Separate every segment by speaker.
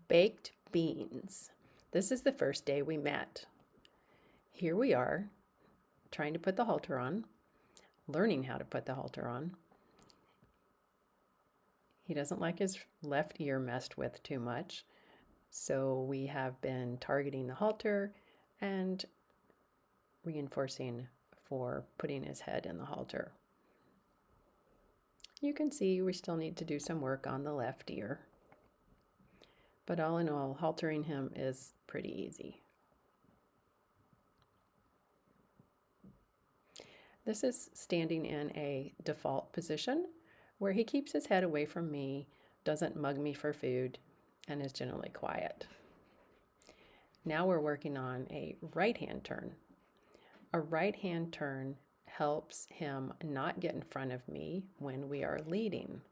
Speaker 1: Baked beans. This is the first day we met. Here we are, trying to put the halter on, learning how to put the halter on. He doesn't like his left ear messed with too much, so we have been targeting the halter and reinforcing for putting his head in the halter. You can see we still need to do some work on the left ear. But all in all, haltering him is pretty easy. This is standing in a default position where he keeps his head away from me, doesn't mug me for food, and is generally quiet. Now we're working on a right hand turn. A right hand turn helps him not get in front of me when we are leading.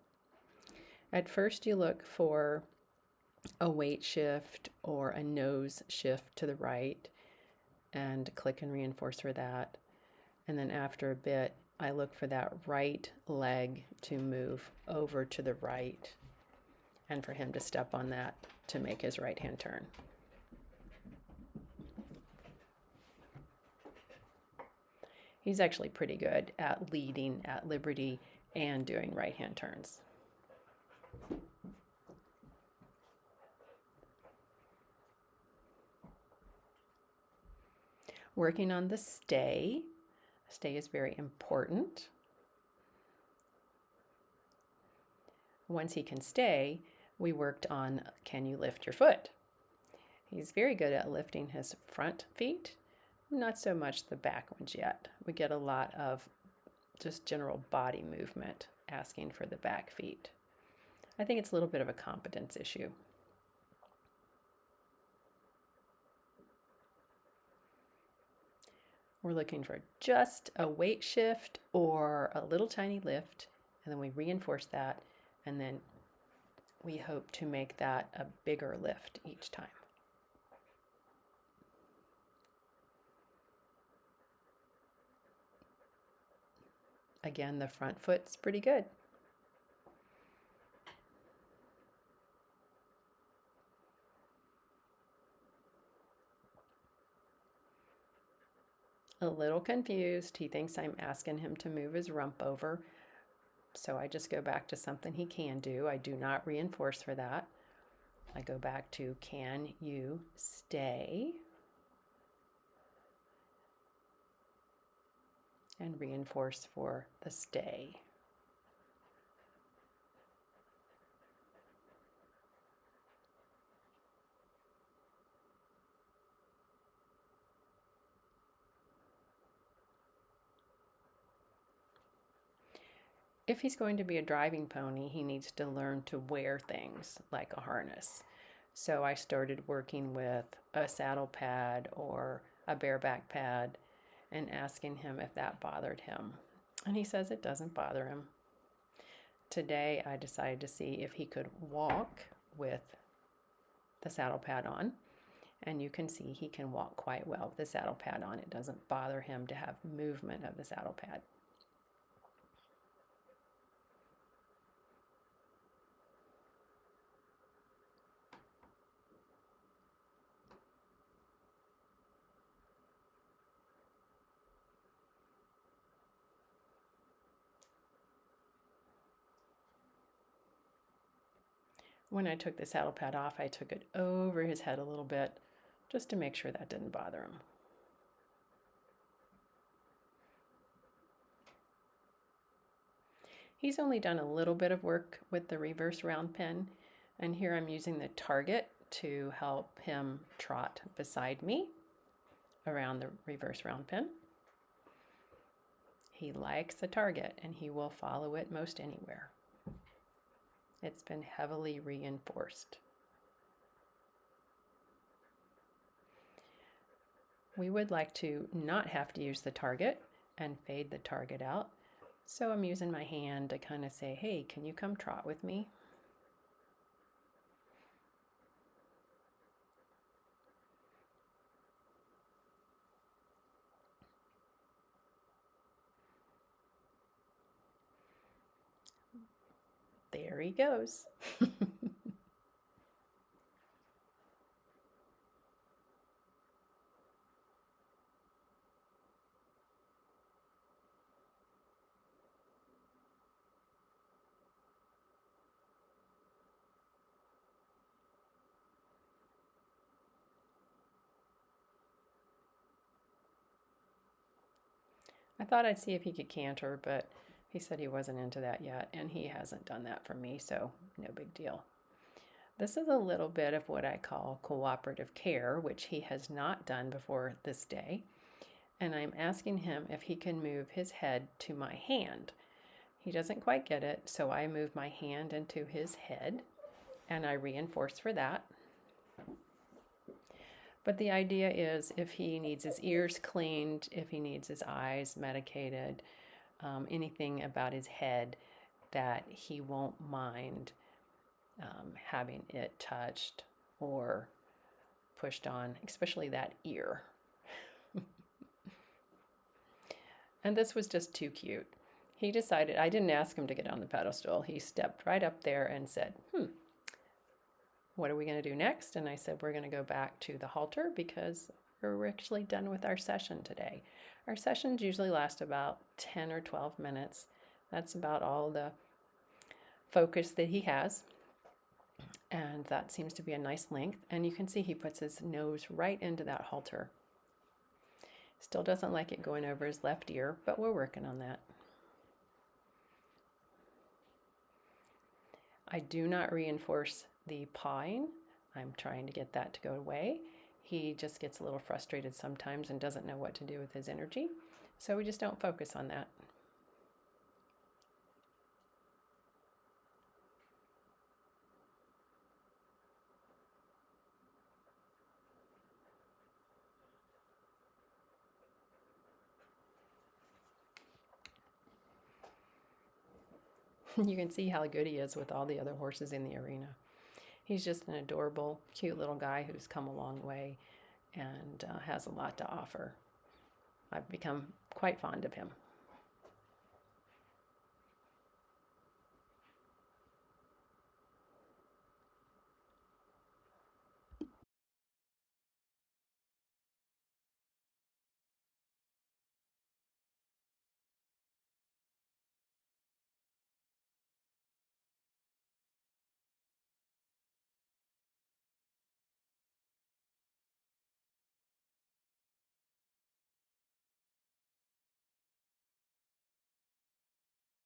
Speaker 1: At first you look for a weight shift or a nose shift to the right and click and reinforce for that. And then after a bit, I look for that right leg to move over to the right and for him to step on that to make his right hand turn. He's actually pretty good at leading at liberty and doing right hand turns. Working on the stay. Stay is very important. Once he can stay, we worked on can you lift your foot? He's very good at lifting his front feet, not so much the back ones yet. We get a lot of just general body movement asking for the back feet. I think it's a little bit of a competence issue. We're looking for just a weight shift or a little tiny lift, and then we reinforce that, and then we hope to make that a bigger lift each time. Again, the front foot's pretty good. A little confused. He thinks I'm asking him to move his rump over. So I just go back to something he can do. I do not reinforce for that. I go back to can you stay? And reinforce for the stay. If he's going to be a driving pony, he needs to learn to wear things like a harness. So I started working with a saddle pad or a bareback pad and asking him if that bothered him. And he says it doesn't bother him. Today I decided to see if he could walk with the saddle pad on. And you can see he can walk quite well with the saddle pad on. It doesn't bother him to have movement of the saddle pad. When I took the saddle pad off, I took it over his head a little bit just to make sure that didn't bother him. He's only done a little bit of work with the reverse round pen, and here I'm using the target to help him trot beside me around the reverse round pen. He likes a target and he will follow it most anywhere. It's been heavily reinforced. We would like to not have to use the target and fade the target out. So I'm using my hand to kind of say, hey, can you come trot with me? There he goes. I thought I'd see if he could canter, but he said he wasn't into that yet, and he hasn't done that for me, so no big deal. This is a little bit of what I call cooperative care, which he has not done before this day. And I'm asking him if he can move his head to my hand. He doesn't quite get it, so I move my hand into his head, and I reinforce for that. But the idea is if he needs his ears cleaned, if he needs his eyes medicated, anything about his head, that he won't mind having it touched or pushed on, especially that ear. And this was just too cute. He decided, I didn't ask him to get on the pedestal. He stepped right up there and said, what are we going to do next? And I said, we're going to go back to the halter because we're actually done with our session today. Our sessions usually last about 10 or 12 minutes. That's about all the focus that he has. And that seems to be a nice length. And you can see he puts his nose right into that halter. Still doesn't like it going over his left ear, but we're working on that. I do not reinforce the pawing. I'm trying to get that to go away. He just gets a little frustrated sometimes and doesn't know what to do with his energy. So we just don't focus on that. You can see how good he is with all the other horses in the arena. He's just an adorable, cute little guy who's come a long way and has a lot to offer. I've become quite fond of him.